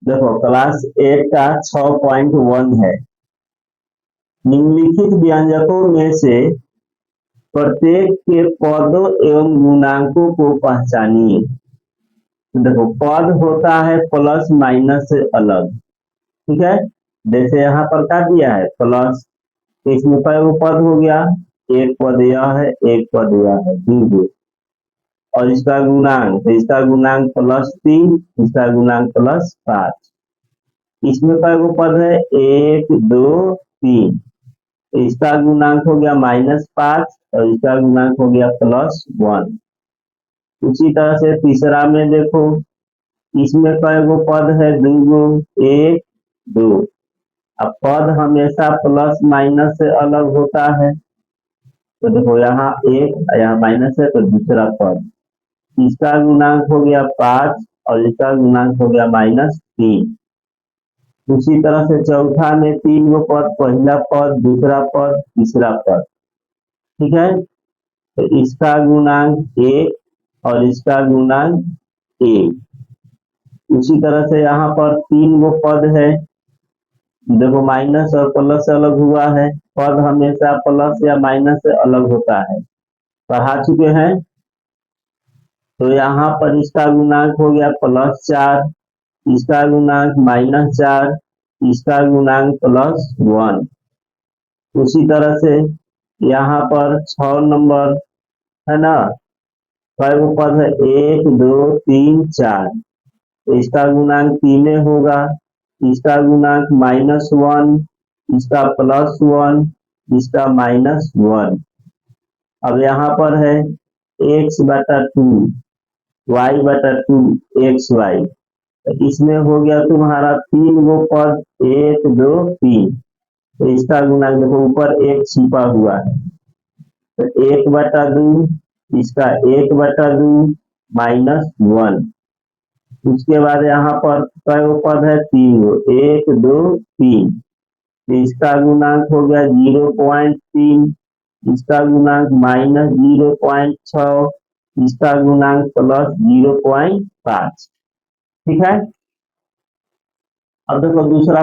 देखो क्लास 8 का 6.1 है। निम्नलिखित व्यंजकों में से प्रत्येक के पदों एवं गुणांकों को पहचानिए। देखो पद होता है प्लस माइनस से अलग, ठीक है। जैसे यहाँ पर क्या दिया है प्लस, इसमें कई पद हो गया, एक पद यह है, एक पद यह है, ठीक है। और इसका गुणांक, तो इसका गुणांक +3, इसका गुणांक +5। इसमें कई पद है, 1 2 3। इसका गुणांक हो गया -5 और इसका गुणांक हो गया +1। उसी तरह से तीसरा में देखो, इसमें कई पद है, 2 1 2। अब पद हमेशा प्लस माइनस से अलग होता है, तो देखो यहाँ एक, यहाँ माइनस है तो दूसरा पद, इसका गुणांक हो गया 5 और इसका गुणांक हो गया -3। उसी तरह से चौथा में 3 पद, पहला पद, दूसरा पद, तीसरा पद, ठीक है। तो इसका गुणांक 1 और इसका गुणांक 1। उसी तरह से यहाँ पर 3 पद है, देखो माइनस और प्लस से अलग हुआ है, पद हमेशा प्लस या माइनस से अलग होता है, पढ़ा चुके हैं। तो यहाँ पर इसका गुणांक हो गया +4, इसका गुणांक -4, इसका गुणांक +1। उसी तरह से यहाँ पर 6 नंबर है ना, कई पद है, 1 2 3 4। इसका गुणांक 3 होगा, इसका गुणांक -1, इसका +1, इसका -1। अब यहाँ पर है x/2 y/2 xy, इसमें हो गया तुम्हारा 3 पद, 1 2 3। तो इसका गुणांक देखो ऊपर एक छिपा हुआ है, तो 1/2, इसका 1/2 -1। उसके बाद यहाँ पर कई पद है, 3 1 2 3। इसका गुणांक हो गया 0.3, इसका गुणांक -0.6, इसका गुणांक +0.5, ठीक है। अब देखो दूसरा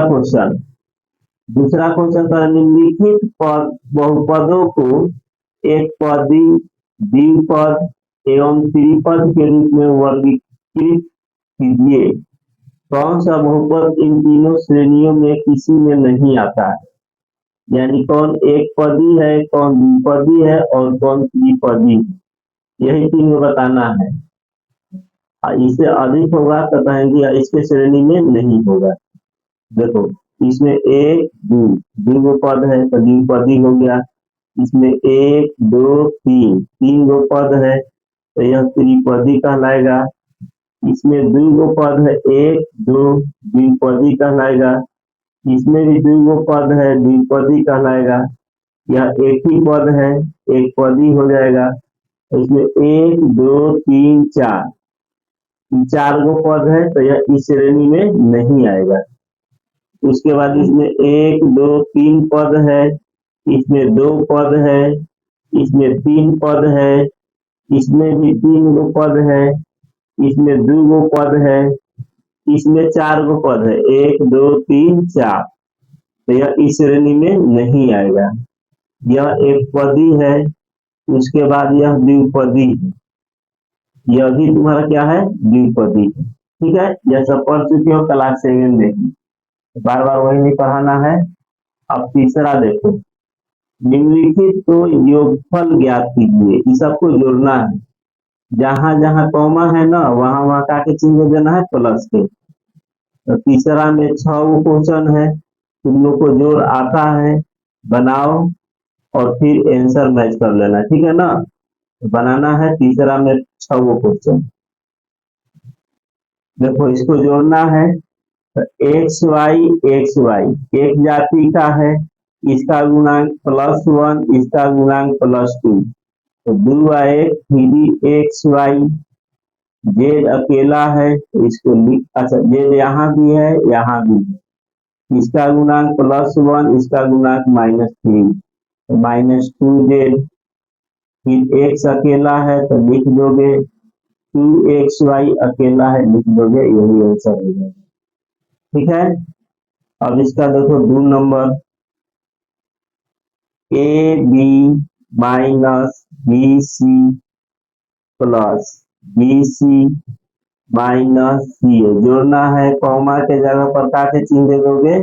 क्वेश्चन का, निम्नलिखित बहुपदों को एक पदी, द्विपद एवं त्रिपद के रूप में वर्गीकृत कीजिए। कौन सा बहुपद इन तीनों श्रेणियों में किसी में नहीं आता है? यानी कौन एक पदी है, कौन द्विपदी है और कौन त्रिपदी है, यही तीनों बताना है। इससे अधिक होगा तो कहेंगे इसके श्रेणी में नहीं होगा। देखो इसमें 1 2 पद है तो द्विपदी हो गया, इसमें 1 2 3 पद है तो यह त्रिपदी कहलाएगा। इसमें 2 पद है, 1 2 द्विपदी कहलाएगा। इसमें भी 2 पद है, द्विपदी कहलाएगा। यह एक ही पद है, एक पदी हो जाएगा। इसमें 1 2 3 4 पद है तो यह इस श्रेणी में नहीं आएगा। उसके बाद इसमें 1 2 3 पद है, इसमें 2 पद है, इसमें 3 पद है, इसमें भी 3 पद है, इसमें 2 पद है, इसमें 4 पद है, 1 2 3 4। तो यह इस श्रेणी में नहीं आएगा। यह एक पदी है, उसके बाद यह द्विपदी है, यह भी तुम्हारा क्या है द्विपदी, ठीक है। यह सब पढ़ चुके हो क्लास 7 में, बार बार वही नहीं पढ़ाना है। अब तीसरा देखो, निम्नलिखित को योगफल ज्ञात कीजिए, इस सबको जोड़ना है। जहां जहां कॉमा है ना, वहां वहां का के चिन्ह देना है प्लस के। तो तीसरा में 6 क्वेश्चन है, तुम लोग को जोड़ आता है बनाओ और फिर आंसर मैच कर लेना, ठीक है ना। बनाना है तीसरा में 6 क्वेश्चन। देखो इसको जोड़ना है, तो XY एक जाति का है, इसका गुणांक +1, इसका गुणांक +2, तो 2 3XY। जेड अकेला है तो इसको अच्छा जेड यहाँ भी है, यहाँ भी है, इसका गुणांक +1, इसका गुणांक -3, तो -2Z। फिर x अकेला है तो लिख दोगे 2XY अकेला है, लिख दोगे, यही आंसर हो जाएगा। ठीक है। अब इसका देखो 2 number, a b minus b c plus b c minus c a जोड़ना है, कॉमा के जगह पर का के चिन्ह दे दोगे,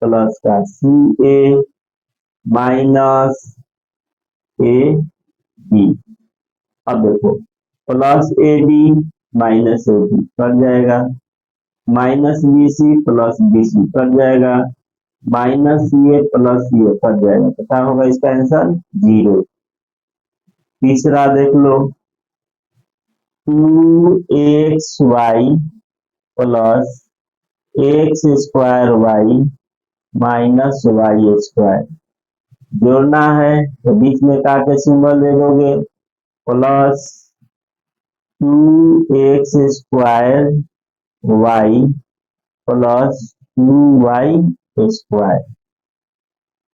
प्लस का, सी ए माइनस ए बी। अब देखो plus a b minus a b cut जाएगा, minus b c plus b c cut जाएगा, minus c a plus c a cut जाएगा, तो क्या होगा इसका आंसर 0। तीसरा देख लो, 2xy plus x square y minus y square जोड़ना है, तो बीच में का के सिंबल दे दोगे, plus 2x square y plus 2y square.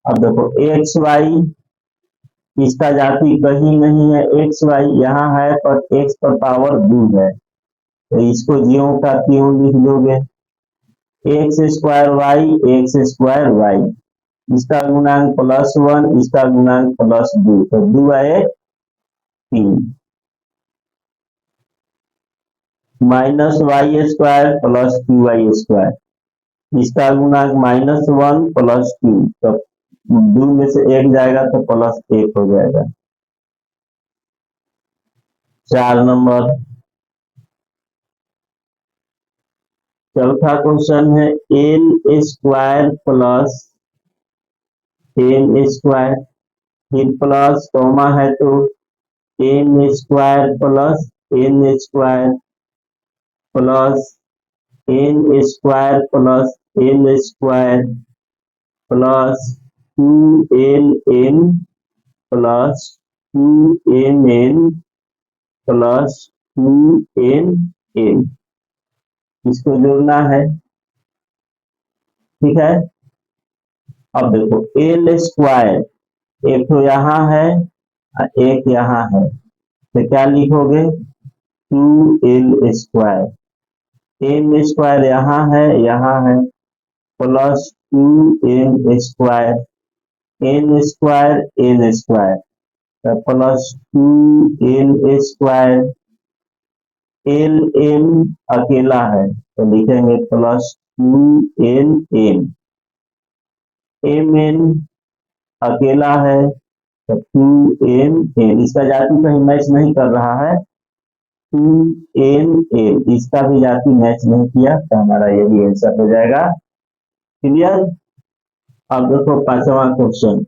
अब देखो एक्स वाई, इसका जाति कहीं नहीं है, एक्स वाई यहाँ है पर एक्स पर पावर 2 है, तो इसको ज्यों का त्यों लिख दोगे, x square y x square y, इसका गुणांक +1, इसका गुणांक +2, तो 2 आए 3, minus y square plus 2y square, इसका गुणांक -1 + 2, तो 2 में से 1 जाएगा तो +1 हो जाएगा। 4 नंबर, चौथा क्वेश्चन है n square plus n square, फिर प्लस कॉमा है तो n square plus n square plus n square plus n square plus 2nn plus 2nn plus 2nn, इसको जोड़ना है, ठीक है। अब देखो एल स्क्वायर एक तो यहाँ है और एक यहाँ है, तो क्या लिखोगे, 2l स्क्वायर, एन स्क्वायर यहाँ है plus 2n square, n square n square, तो plus 2n square, l n अकेला है तो लिखेंगे प्लस 2nn, एम एन अकेला है तो 2nn, इसका जाति कहीं मैच नहीं कर रहा है, 2nn इसका भी जाति मैच नहीं किया, तो हमारा यही आंसर हो जाएगा। क्लियर। अब देखो 5वां क्वेश्चन,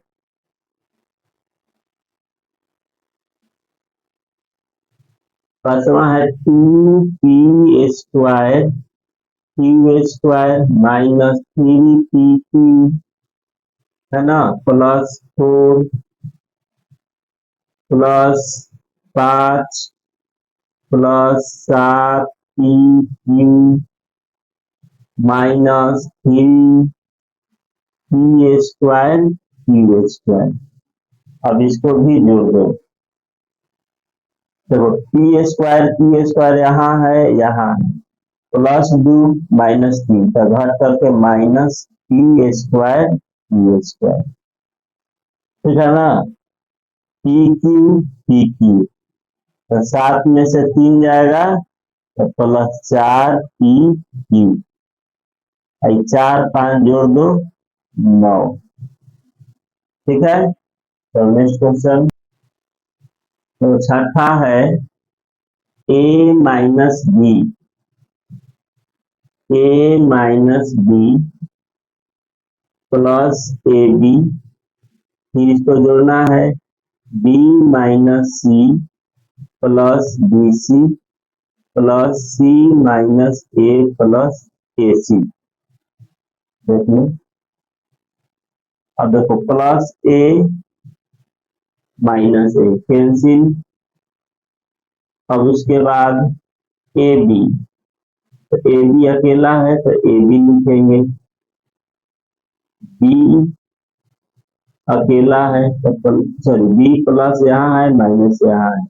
पांचवा है 2p square Q square minus 3p है ना, plus 4 plus 5 plus 7p minus 3p square Q square. अब इसको भी जोड़ दो, देखो पी स्क्वायर यहाँ है प्लस 2 -3 का घट करके minus P square Q square, ठीक है ना, पी क्यू, तो 7 में से 3 जाएगा तो +4p क्यू, 4 5 जोड़ दो 9, ठीक है। तो नेक्स्ट क्वेश्चन, तो छठा है a minus b plus a b, फिर इसको जोड़ना है b minus c plus b c plus c minus a plus a c, देखिए। अब देखो plus a minus a cancel, अब उसके बाद ए बी, तो ए बी अकेला है तो ए बी लिखेंगे, बी अकेला है तो सॉरी बी प्लस यहाँ है माइनस यहाँ है,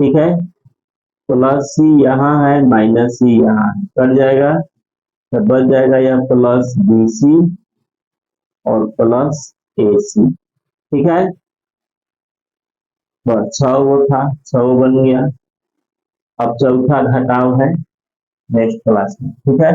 ठीक है, प्लस सी यहाँ है माइनस सी यहाँ है, कट जाएगा, तो बच जाएगा यह प्लस बी सी और प्लस ए सी। ठीक है, बस 6 वो था, 6 बन गया। अब चौथा घटाव है नेक्स्ट क्लास में। ठीक है।